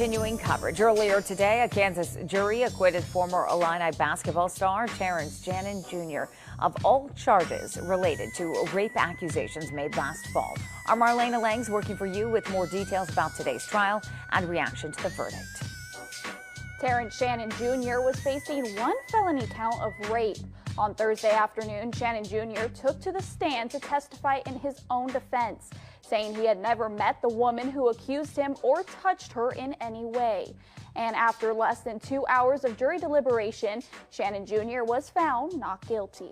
Continuing coverage. Earlier today, a Kansas jury acquitted former Illini basketball star Terrence Shannon Jr. of all charges related to rape accusations made last fall. Our Marlena Lang's working for you with more details about today's trial and reaction to the verdict. Terrence Shannon Jr. was facing one felony count of rape. On Thursday afternoon, Shannon Jr. took to the stand to testify in his own defense, saying he had never met the woman who accused him or touched her in any way. And after less than 2 hours of jury deliberation, Shannon Jr. was found not guilty.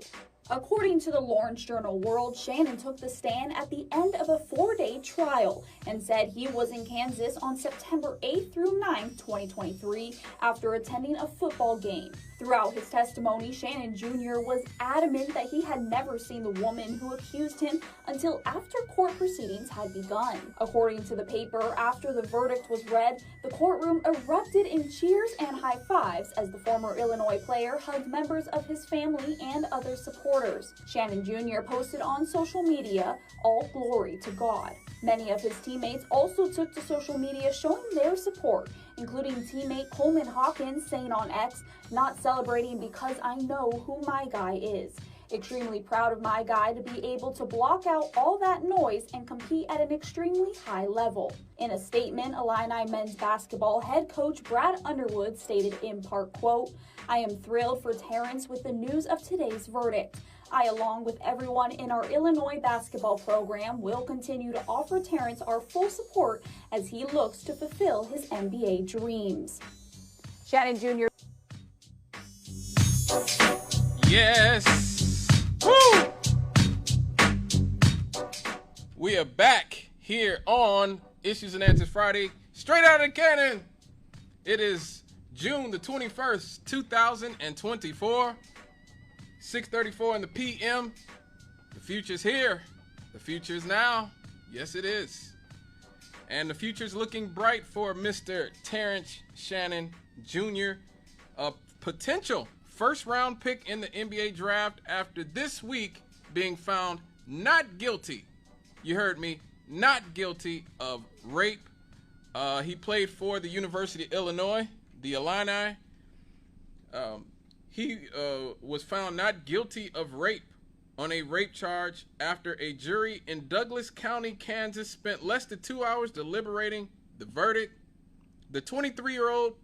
According to the Lawrence Journal World, Shannon took the stand at the end of a 4-day trial and said he was in Kansas on September 8th through 9th, 2023, after attending a football game. Throughout his testimony, Shannon Jr. was adamant that he had never seen the woman who accused him until after court proceedings had begun. According to the paper, after the verdict was read, the courtroom erupted in cheers and high fives as the former Illinois player hugged members of his family and other supporters. Shannon Jr. posted on social media, "All glory to God." Many of his teammates also took to social media showing their support, including teammate Coleman Hawkins saying on X, "Not celebrating because I know who my guy is. Extremely proud of my guy to be able to block out all that noise and compete at an extremely high level." In a statement, Illini men's basketball head coach Brad Underwood stated in part, quote, "I am thrilled for Terrence with the news of today's verdict. I, along with everyone in our Illinois basketball program, will continue to offer Terrence our full support as he looks to fulfill his NBA dreams." Shannon Jr. Yes. Woo! We are back here on Issues and Answers Friday, straight out of the cannon. It is June the 21st, 2024, 6:34 in the PM. The future's here. The future's now. Yes, it is. And the future's looking bright for Mr. Terrence Shannon Jr., a potential first-round pick in the NBA draft after this week being found not guilty. You heard me, not guilty of rape. He played for the University of Illinois, the Illini. He was found not guilty of rape on a rape charge after a jury in Douglas County, Kansas spent less than 2 hours deliberating the verdict. The 23-year-old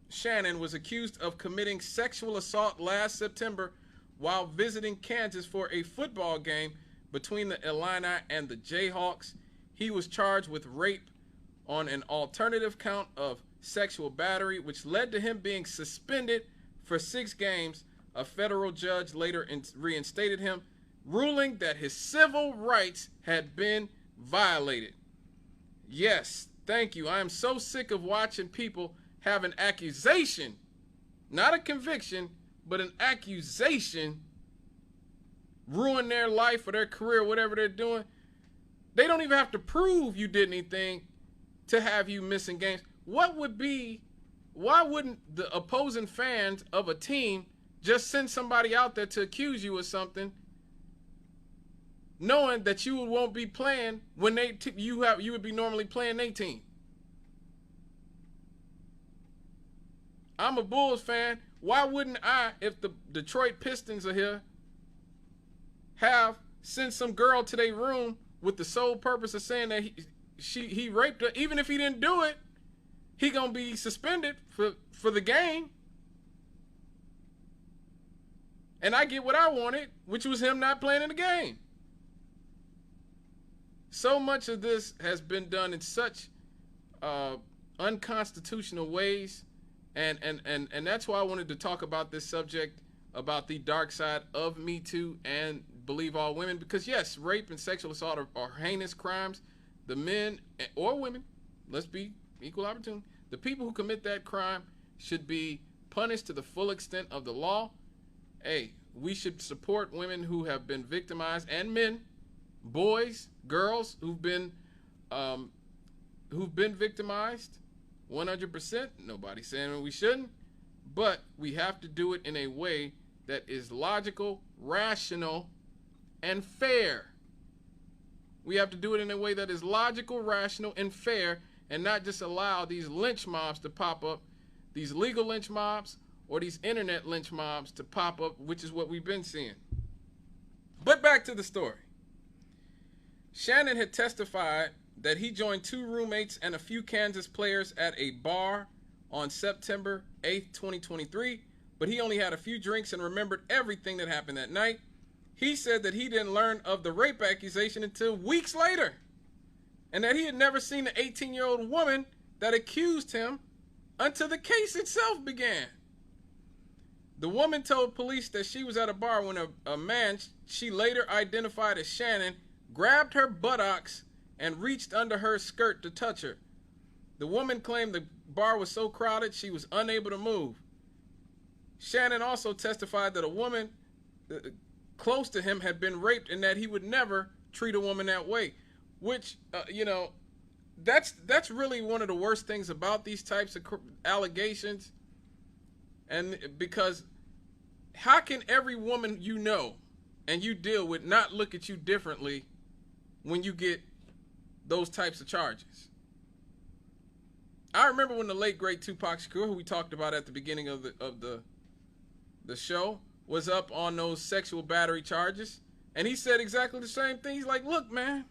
Shannon was accused of committing sexual assault last September while visiting Kansas for a football game between the Illini and the Jayhawks. He was charged with rape on an alternative count of sexual battery, which led to him being suspended for 6 games. A federal judge later reinstated him, ruling that his civil rights had been violated. Yes, thank you. I am so sick of watching people have an accusation, not a conviction, but an accusation, ruin their life or their career, whatever they're doing. They don't even have to prove you did anything to have you missing games. Why wouldn't the opposing fans of a team just send somebody out there to accuse you of something, knowing that you won't be playing when you would be normally playing their team? I'm a Bulls fan. Why wouldn't I, if the Detroit Pistons are here, send some girl to their room with the sole purpose of saying that he raped her? Even if he didn't do it, he gonna be suspended for the game. And I get what I wanted, which was him not playing in the game. So much of this has been done in such unconstitutional ways. And that's why I wanted to talk about this subject, about the dark side of Me Too and Believe All Women. Because yes, rape and sexual assault are heinous crimes. The men or women, let's be equal opportunity. The people who commit that crime should be punished to the full extent of the law. Hey, we should support women who have been victimized, and men, boys, girls who've been victimized. 100%. Nobody's saying we shouldn't, but we have to do it in a way that is logical, rational, and fair. We have to do it in a way that is logical, rational, and fair, and not just allow these lynch mobs to pop up, these legal lynch mobs or these internet lynch mobs to pop up, which is what we've been seeing. But back to the story. Shannon had testified that he joined 2 roommates and a few Kansas players at a bar on September 8th, 2023, but he only had a few drinks and remembered everything that happened that night. He said that he didn't learn of the rape accusation until weeks later, and that he had never seen the 18-year-old woman that accused him until the case itself began. The woman told police that she was at a bar when a man she later identified as Shannon grabbed her buttocks and reached under her skirt to touch her. The woman claimed the bar was so crowded she was unable to move. Shannon also testified that a woman close to him had been raped and that he would never treat a woman that way, which, you know, that's really one of the worst things about these types of allegations. And because how can every woman you know and you deal with not look at you differently when you get those types of charges? I remember when the late great Tupac Shakur, who we talked about at the beginning of the show, was up on those sexual battery charges, and he said exactly the same thing. He's like, look, man,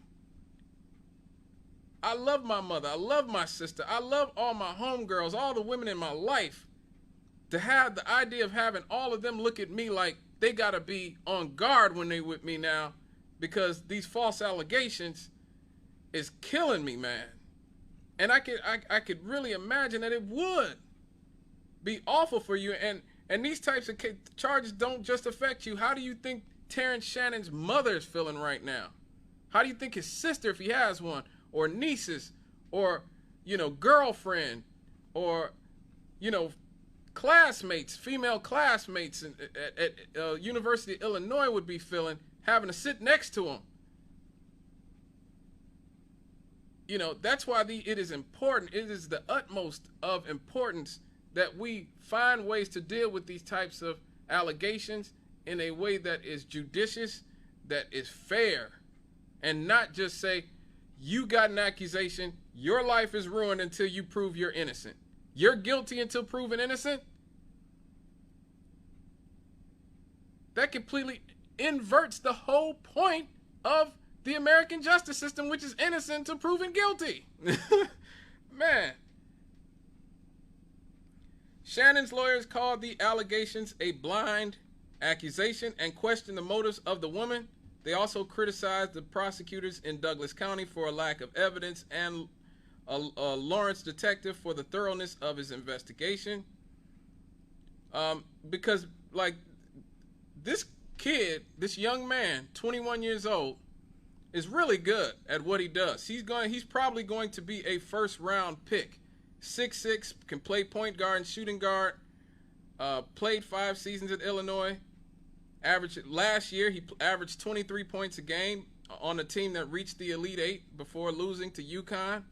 I love my mother, I love my sister, I love all my homegirls, all the women in my life. To have the idea of having all of them look at me like they gotta be on guard when they with me now because these false allegations is killing me, man. And I could really imagine that it would be awful for you. And these types of charges don't just affect you. How do you think Terrence Shannon's mother is feeling right now? How do you think his sister, if he has one, or nieces, or, you know, girlfriend, or, you know, classmates, female classmates at University of Illinois would be feeling having to sit next to him? You know, that's why it is important. It is the utmost of importance that we find ways to deal with these types of allegations in a way that is judicious, that is fair, and not just say, you got an accusation, your life is ruined until you prove you're innocent. You're guilty until proven innocent? That completely inverts the whole point of the American justice system, which is innocent until proven guilty. Man. Shannon's lawyers called the allegations a blind accusation and questioned the motives of the woman. They also criticized the prosecutors in Douglas County for a lack of evidence and a Lawrence detective for the thoroughness of his investigation. Because, like, this kid, this young man, 21 years old, is really good at what he does. He's probably going to be a first-round pick. 6'6", can play point guard and shooting guard. Played 5 seasons at Illinois. Last year, he averaged 23 points a game on a team that reached the Elite Eight before losing to UConn.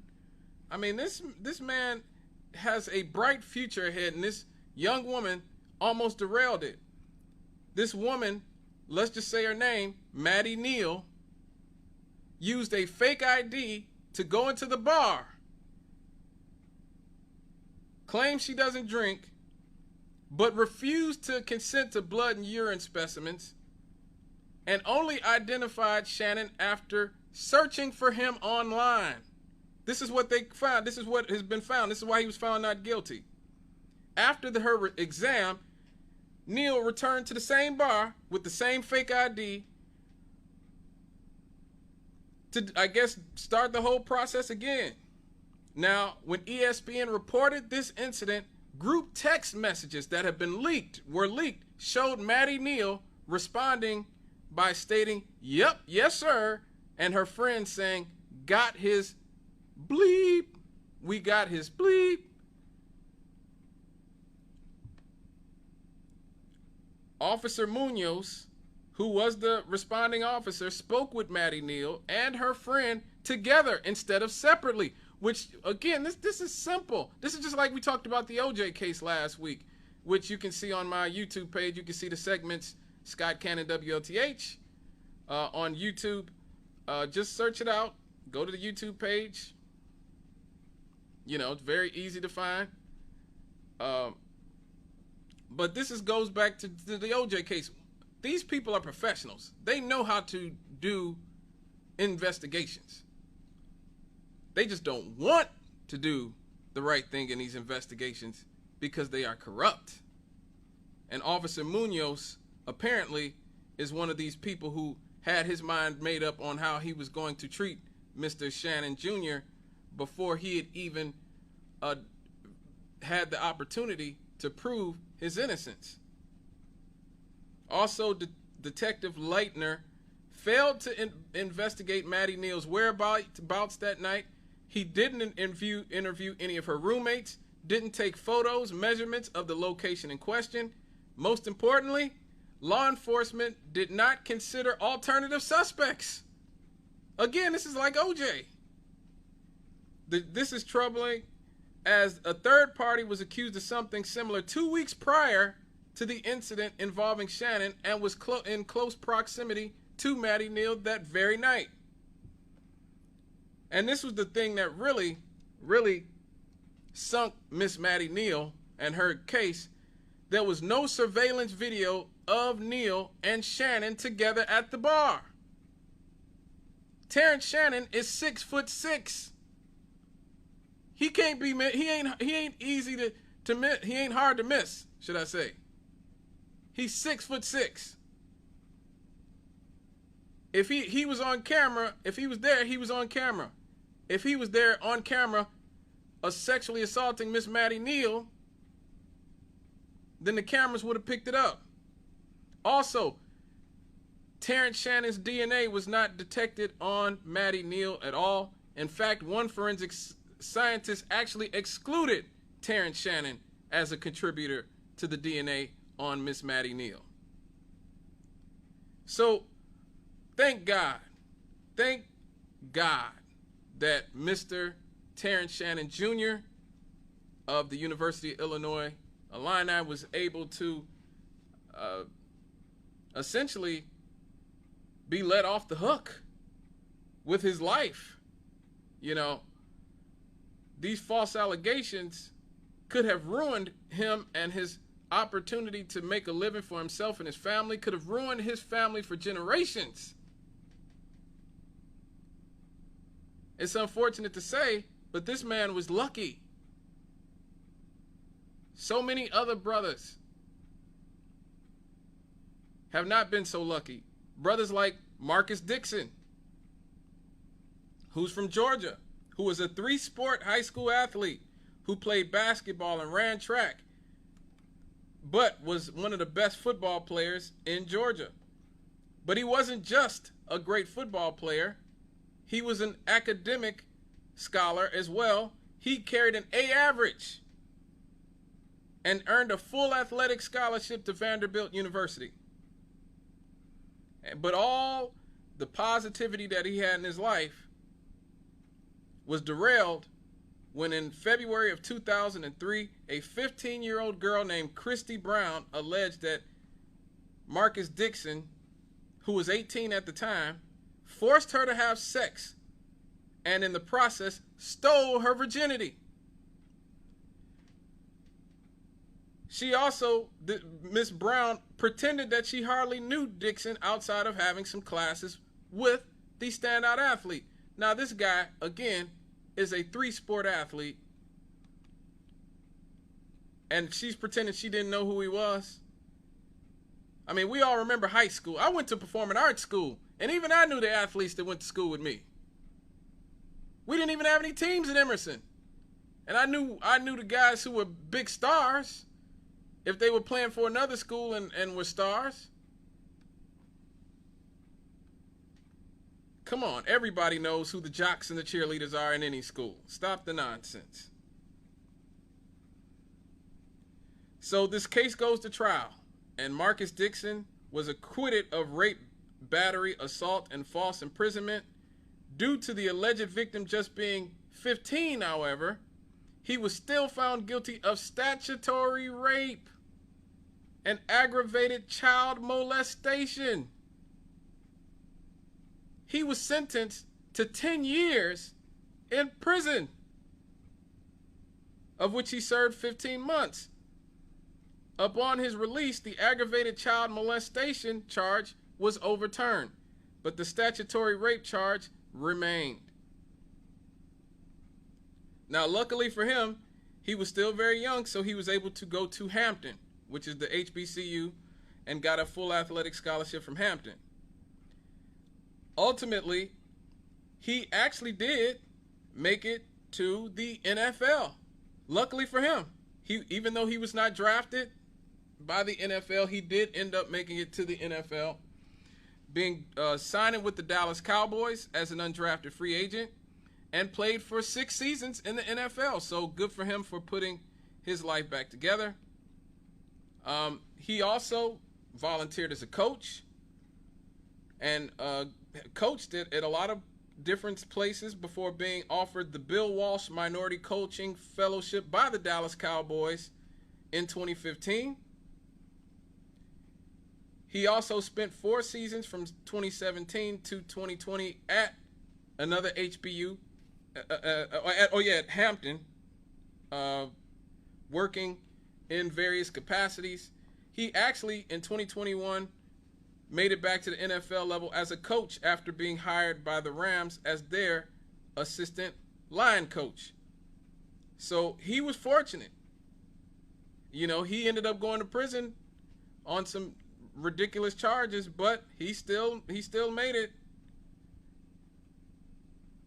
I mean, this man has a bright future ahead, and this young woman almost derailed it. This woman, let's just say her name, Maddie Neal, used a fake ID to go into the bar, claims she doesn't drink, but refused to consent to blood and urine specimens, and only identified Shannon after searching for him online. This is what they found. This is what has been found. This is why he was found not guilty. After her exam, Neal returned to the same bar with the same fake ID to, I guess, start the whole process again. Now, when ESPN reported this incident, group text messages that have been were leaked, showed Maddie Neal responding by stating, "Yep, yes, sir," and her friend saying, "Got his bleep. We got his bleep." Officer Munoz, who was the responding officer, spoke with Maddie Neal and her friend together instead of separately, which, again, this is simple. This is just like we talked about the OJ case last week, which you can see on my YouTube page. You can see the segments, Scott Cannon WLTH, on YouTube. Just search it out. Go to the YouTube page. You know, it's very easy to find. But this goes back to the OJ case. These people are professionals. They know how to do investigations. They just don't want to do the right thing in these investigations because they are corrupt. And Officer Munoz apparently is one of these people who had his mind made up on how he was going to treat Mr. Shannon Jr. before he had even had the opportunity to prove his innocence. Also, Detective Leitner failed to investigate Maddie Neal's whereabouts that night. He didn't interview any of her roommates, didn't take photos, measurements of the location in question. Most importantly, law enforcement did not consider alternative suspects. Again, this is like OJ. This is troubling, as a third party was accused of something similar 2 weeks prior to the incident involving Shannon and was in close proximity to Maddie Neal that very night. And this was the thing that really, really sunk Miss Maddie Neal and her case. There was no surveillance video of Neal and Shannon together at the bar. Terrence Shannon is 6'6". He can't be. He ain't easy to miss. He ain't hard to miss, should I say? He's 6'6". If he was on camera, if he was there, he was on camera. If he was there on camera, sexually assaulting Miss Maddie Neal, then the cameras would have picked it up. Also, Terrence Shannon's DNA was not detected on Maddie Neal at all. In fact, one forensic scientist actually excluded Terrence Shannon as a contributor to the DNA on Miss Maddie Neal. So, thank God that Mr. Terrence Shannon Jr. of the University of Illinois Illini was able to essentially be let off the hook with his life. You know, these false allegations could have ruined him and his opportunity to make a living for himself and his family, could have ruined his family for generations. It's unfortunate to say, but this man was lucky. So many other brothers have not been so lucky. Brothers like Marcus Dixon, who's from Georgia, who was a 3-sport high school athlete who played basketball and ran track, but was one of the best football players in Georgia. But he wasn't just a great football player. He was an academic scholar as well. He carried an A average and earned a full athletic scholarship to Vanderbilt University. But all the positivity that he had in his life was derailed when in February of 2003, a 15-year-old girl named Christy Brown alleged that Marcus Dixon, who was 18 at the time, forced her to have sex and in the process stole her virginity. She also, Miss Brown, pretended that she hardly knew Dixon outside of having some classes with the standout athlete. Now this guy, again, is a 3-sport athlete, and she's pretending she didn't know who he was. I mean, we all remember high school. I went to performing arts school, and even I knew the athletes that went to school with me. We didn't even have any teams at Emerson, and I knew the guys who were big stars if they were playing for another school and were stars. Come on, everybody knows who the jocks and the cheerleaders are in any school. Stop the nonsense. So this case goes to trial, and Marcus Dixon was acquitted of rape, battery, assault, and false imprisonment. Due to the alleged victim just being 15, however, he was still found guilty of statutory rape and aggravated child molestation. He was sentenced to 10 years in prison. of which he served 15 months. Upon his release, the aggravated child molestation charge was overturned, but the statutory rape charge remained. Now, luckily for him, he was still very young, so he was able to go to Hampton, which is the HBCU, and got a full athletic scholarship from Hampton. Ultimately, he actually did make it to the NFL. Luckily for him, even though he was not drafted by the NFL, he did end up making it to the NFL, signing with the Dallas Cowboys as an undrafted free agent, and played for 6 seasons in the NFL. So good for him for putting his life back together. He also volunteered as a coach and coached it at a lot of different places before being offered the Bill Walsh Minority Coaching Fellowship by the Dallas Cowboys in 2015. He also spent 4 seasons from 2017 to 2020 at another HBU, at Hampton, working in various capacities. He actually, in 2021, made it back to the NFL level as a coach after being hired by the Rams as their assistant line coach. So he was fortunate. You know, he ended up going to prison on some ridiculous charges, but he still made it.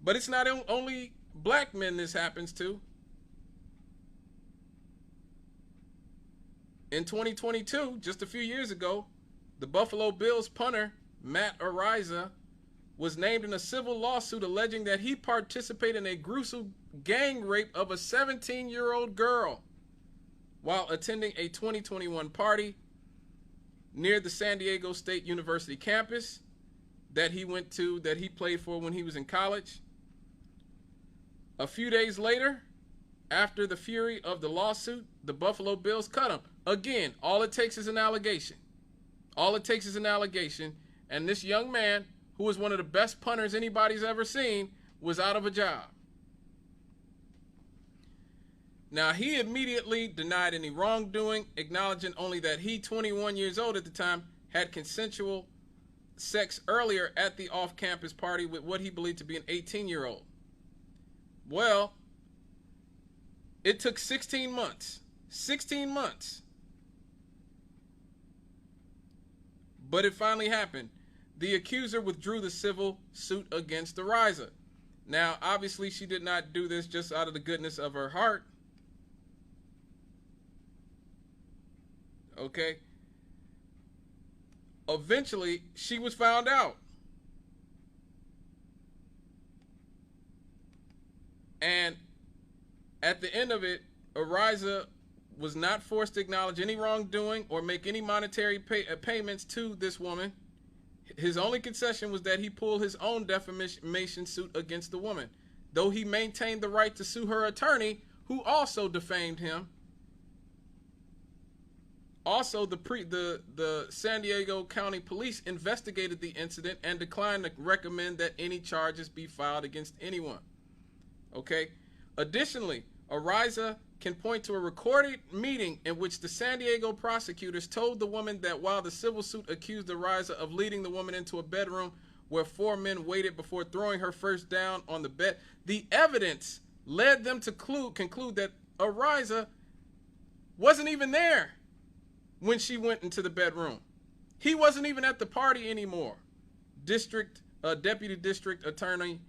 But it's not only black men this happens to. In 2022, just a few years ago, the Buffalo Bills punter Matt Araiza was named in a civil lawsuit alleging that he participated in a gruesome gang rape of a 17-year-old girl while attending a 2021 party near the San Diego State University campus that he played for when he was in college. A few days later, after the fury of the lawsuit, the Buffalo Bills cut him. Again, all it takes is an allegation. All it takes is an allegation, and this young man, who was one of the best punters anybody's ever seen, was out of a job. Now, he immediately denied any wrongdoing, acknowledging only that he, 21 years old at the time, had consensual sex earlier at the off-campus party with what he believed to be an 18-year-old. Well, it took 16 months. 16 months. But it finally happened. The accuser withdrew the civil suit against Araiza. Now, obviously, she did not do this just out of the goodness of her heart. Okay? Eventually, she was found out. And at the end of it, Araiza was not forced to acknowledge any wrongdoing or make any monetary payments to this woman. His only concession was that he pulled his own defamation suit against the woman, though he maintained the right to sue her attorney, who also defamed him. Also, the San Diego County Police investigated the incident and declined to recommend that any charges be filed against anyone. Okay? Additionally, Araiza can point to a recorded meeting in which the San Diego prosecutors told the woman that while the civil suit accused Araiza of leading the woman into a bedroom where 4 men waited before throwing her first down on the bed, the evidence led them to conclude that Araiza wasn't even there when she went into the bedroom. He wasn't even at the party anymore. Deputy District Attorney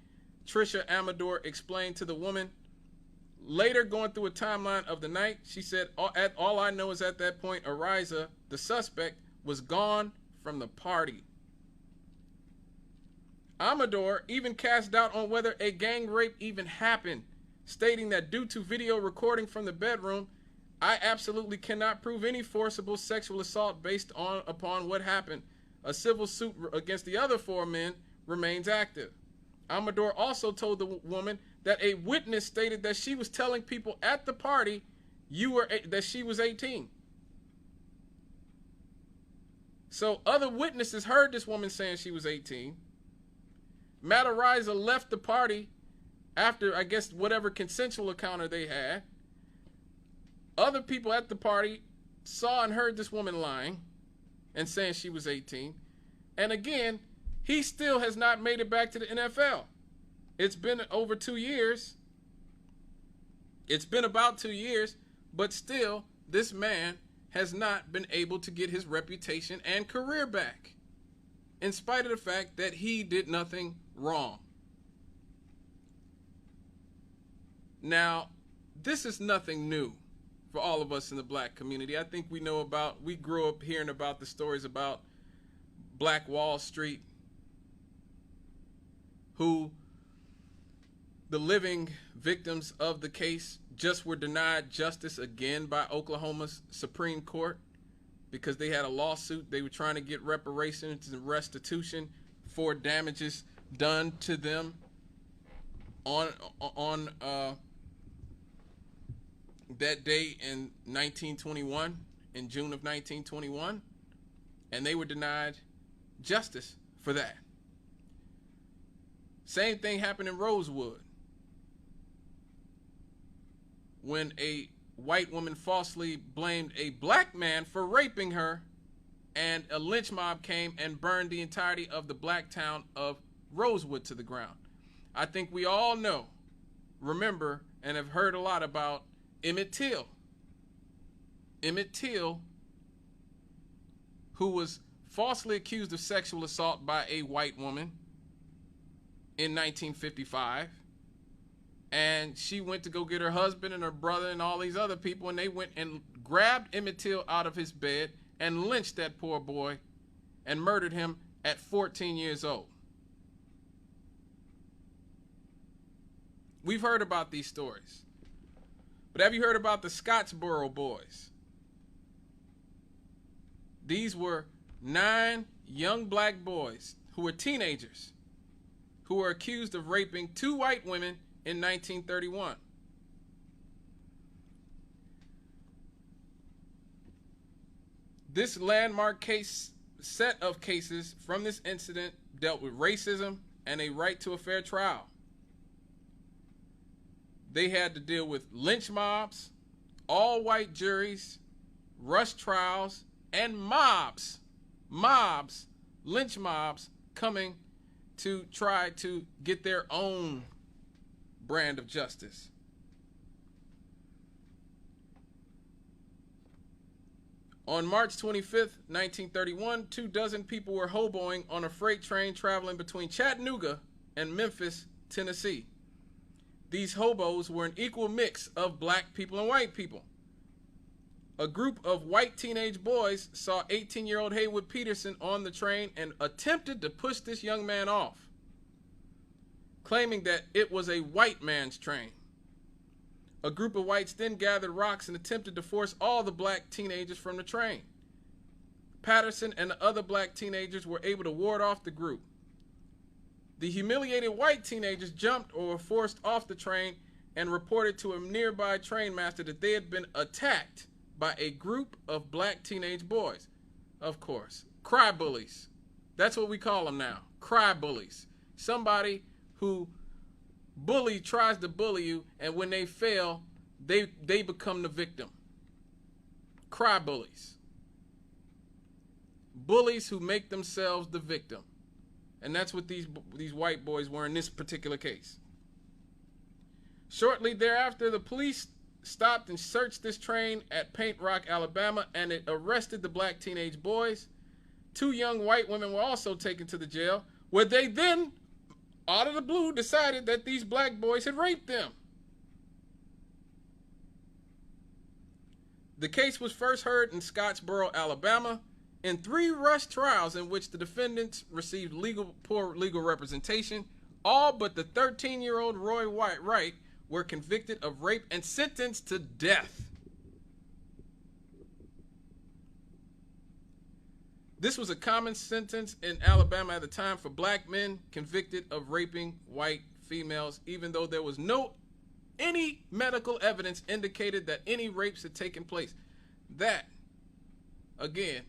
Trisha Amador explained to the woman. Later, going through a timeline of the night, she said, all I know is at that point, Araiza, the suspect, was gone from the party. Amador even cast doubt on whether a gang rape even happened, stating that due to video recording from the bedroom, I absolutely cannot prove any forcible sexual assault based upon what happened. A civil suit against the other 4 men remains active. Amador also told the woman that a witness stated that she was telling people at the party that she was 18. So other witnesses heard this woman saying she was 18. Matt Araiza left the party after, I guess, whatever consensual encounter they had. Other people at the party saw and heard this woman lying and saying she was 18. And again, he still has not made it back to the NFL. It's been over 2 years. It's been about 2 years, but still, this man has not been able to get his reputation and career back, in spite of the fact that he did nothing wrong. Now, this is nothing new for all of us in the black community. I think we grew up hearing about the stories about Black Wall Street, who the living victims of the case just were denied justice again by Oklahoma's Supreme Court because they had a lawsuit. They were trying to get reparations and restitution for damages done to them on that day in 1921, in June of 1921, and they were denied justice for that. Same thing happened in Rosewood, when a white woman falsely blamed a black man for raping her, and a lynch mob came and burned the entirety of the black town of Rosewood to the ground. I think we all know, remember, and have heard a lot about Emmett Till. Emmett Till, who was falsely accused of sexual assault by a white woman in 1955. And she went to go get her husband and her brother and all these other people, and they went and grabbed Emmett Till out of his bed and lynched that poor boy and murdered him at 14 years old. We've heard about these stories. But have you heard about the Scottsboro boys? These were 9 young black boys who were teenagers who were accused of raping 2 white women in 1931. This landmark set of cases from this incident dealt with racism and a right to a fair trial. They had to deal with lynch mobs, all white juries, rush trials, and lynch mobs coming to try to get their own brand of justice. On March 25th, 1931, 24 people were hoboing on a freight train traveling between Chattanooga and Memphis, Tennessee. These hobos were an equal mix of black people and white people. A group of white teenage boys saw 18-year-old Haywood Peterson on the train and attempted to push this young man off, claiming that it was a white man's train. A group of whites then gathered rocks and attempted to force all the black teenagers from the train. Patterson and the other black teenagers were able to ward off the group. The humiliated white teenagers jumped or were forced off the train and reported to a nearby train master that they had been attacked by a group of black teenage boys. Of course, cry bullies. That's what we call them now, cry bullies. Somebody who tries to bully you, and when they fail, they become the victim. Cry bullies. Bullies who make themselves the victim. And that's what these white boys were in this particular case. Shortly thereafter, the police stopped and searched this train at Paint Rock, Alabama, and it arrested the black teenage boys. 2 young white women were also taken to the jail, where they then, out of the blue, decided that these black boys had raped them. The case was first heard in Scottsboro, Alabama, in 3 rush trials in which the defendants received poor legal representation. All but the 13-year-old Roy Wright were convicted of rape and sentenced to death. This was a common sentence in Alabama at the time for black men convicted of raping white females, even though there was any medical evidence indicated that any rapes had taken place. That, again,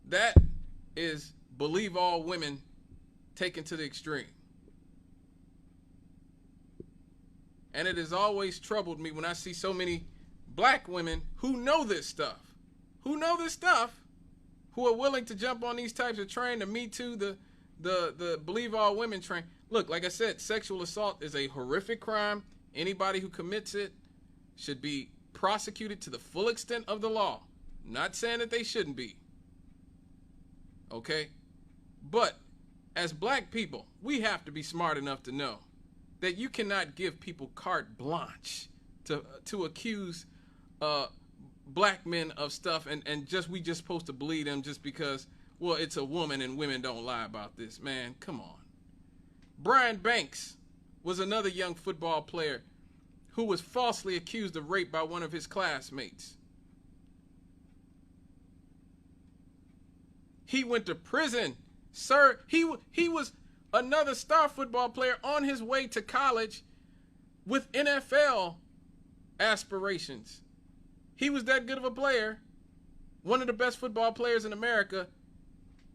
that is believe all women taken to the extreme. And it has always troubled me when I see so many black women who know this stuff, who are willing to jump on these types of train, the Me Too, the Believe All Women train. Look, like I said, sexual assault is a horrific crime. Anybody who commits it should be prosecuted to the full extent of the law. Not saying that they shouldn't be. Okay? But as black people, we have to be smart enough to know that you cannot give people carte blanche to accuse black men of stuff and we just supposed to believe them just because, well, it's a woman and women don't lie about this. Man, come on. Brian Banks was another young football player who was falsely accused of rape by one of his classmates. He went to prison, sir. He was another star football player on his way to college with NFL aspirations. He was that good of a player, one of the best football players in America.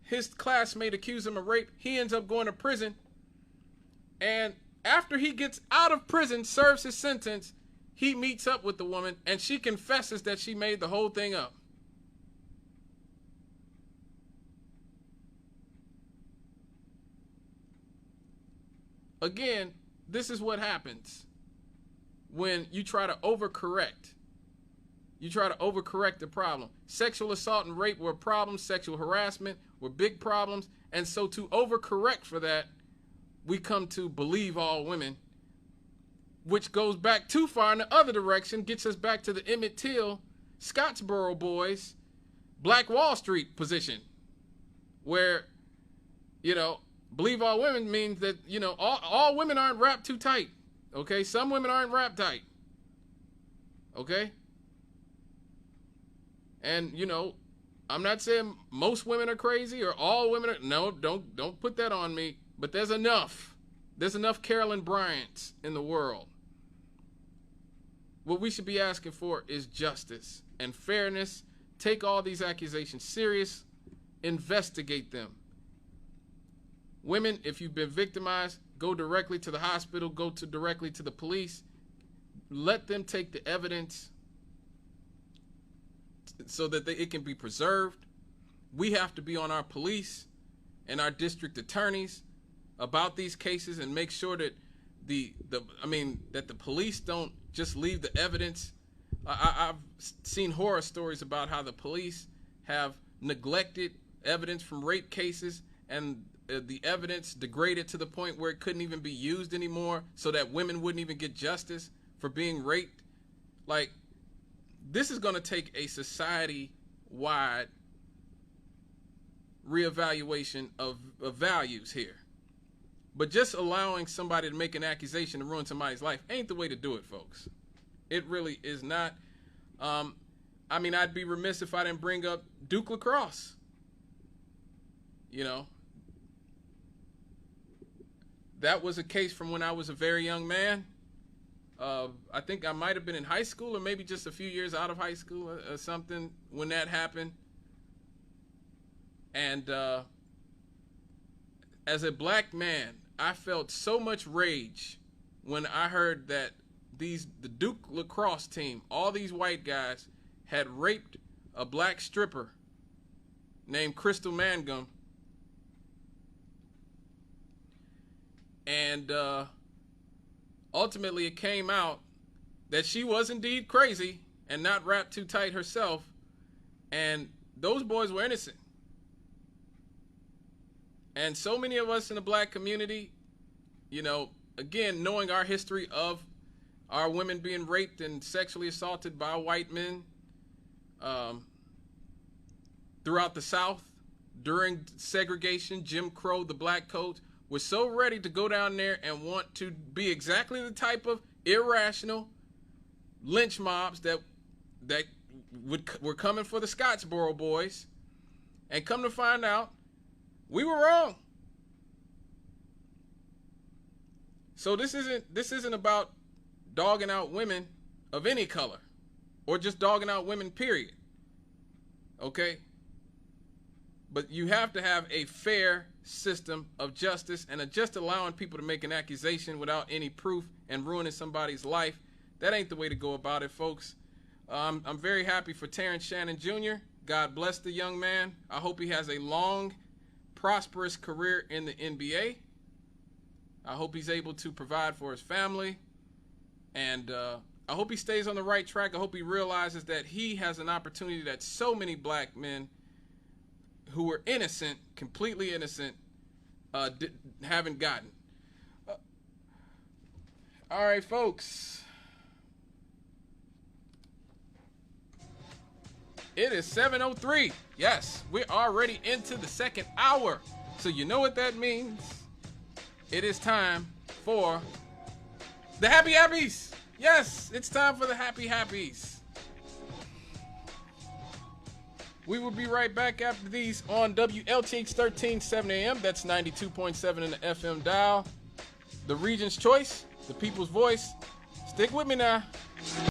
His classmate accused him of rape. He ends up going to prison. And after he gets out of prison, serves his sentence, he meets up with the woman and she confesses that she made the whole thing up. Again, this is what happens when you try to overcorrect. You try to overcorrect the problem. Sexual assault and rape were problems. Sexual harassment were big problems. And so to overcorrect for that, we come to Believe All Women, which goes back too far in the other direction, gets us back to the Emmett Till, Scottsboro Boys, Black Wall Street position, where, you know, Believe All Women means that, you know, all women aren't wrapped too tight. Okay? Some women aren't wrapped tight. Okay? And, you know, I'm not saying most women are crazy or all women are. No, don't put that on me. But there's enough. There's enough Carolyn Bryants in the world. What we should be asking for is justice and fairness. Take all these accusations serious. Investigate them. Women, if you've been victimized, go directly to the hospital, directly to the police. Let them take the evidence so that it can be preserved. We have to be on our police and our district attorneys about these cases and make sure that that the police don't just leave the evidence. I've seen horror stories about how the police have neglected evidence from rape cases and the evidence degraded to the point where it couldn't even be used anymore so that women wouldn't even get justice for being raped. Like, this is going to take a society-wide reevaluation of values here. But just allowing somebody to make an accusation to ruin somebody's life ain't the way to do it, folks. It really is not. I mean, I'd be remiss if I didn't bring up Duke Lacrosse. You know, that was a case from when I was a very young man. I think I might have been in high school or maybe just a few years out of high school or something when that happened. And as a black man, I felt so much rage when I heard that the Duke lacrosse team, all these white guys, had raped a black stripper named Crystal Mangum. And ultimately it came out that she was indeed crazy and not wrapped too tight herself. And those boys were innocent. And so many of us in the black community, you know, again, knowing our history of our women being raped and sexually assaulted by white men throughout the South during segregation, Jim Crow, the black codes, we're so ready to go down there and want to be exactly the type of irrational lynch mobs that were coming for the Scottsboro Boys. And come to find out, we were wrong. So this isn't about dogging out women of any color or just dogging out women, period. Okay? But you have to have a fair system of justice, and just allowing people to make an accusation without any proof and ruining somebody's life, that ain't the way to go about it, folks. I'm very happy for Terrence Shannon Jr. God bless the young man. I hope he has a long, prosperous career in the NBA. I hope he's able to provide for his family. And I hope he stays on the right track. I hope he realizes that he has an opportunity that so many black men who were innocent, completely innocent, haven't gotten. All right, folks. It is 7:03. Yes, we're already into the second hour. So you know what that means. It is time for the Happy Happies. Yes, it's time for the Happy Happies. We will be right back after these on WLTH 1370 AM. That's 92.7 in the FM dial. The region's choice, the people's voice. Stick with me now.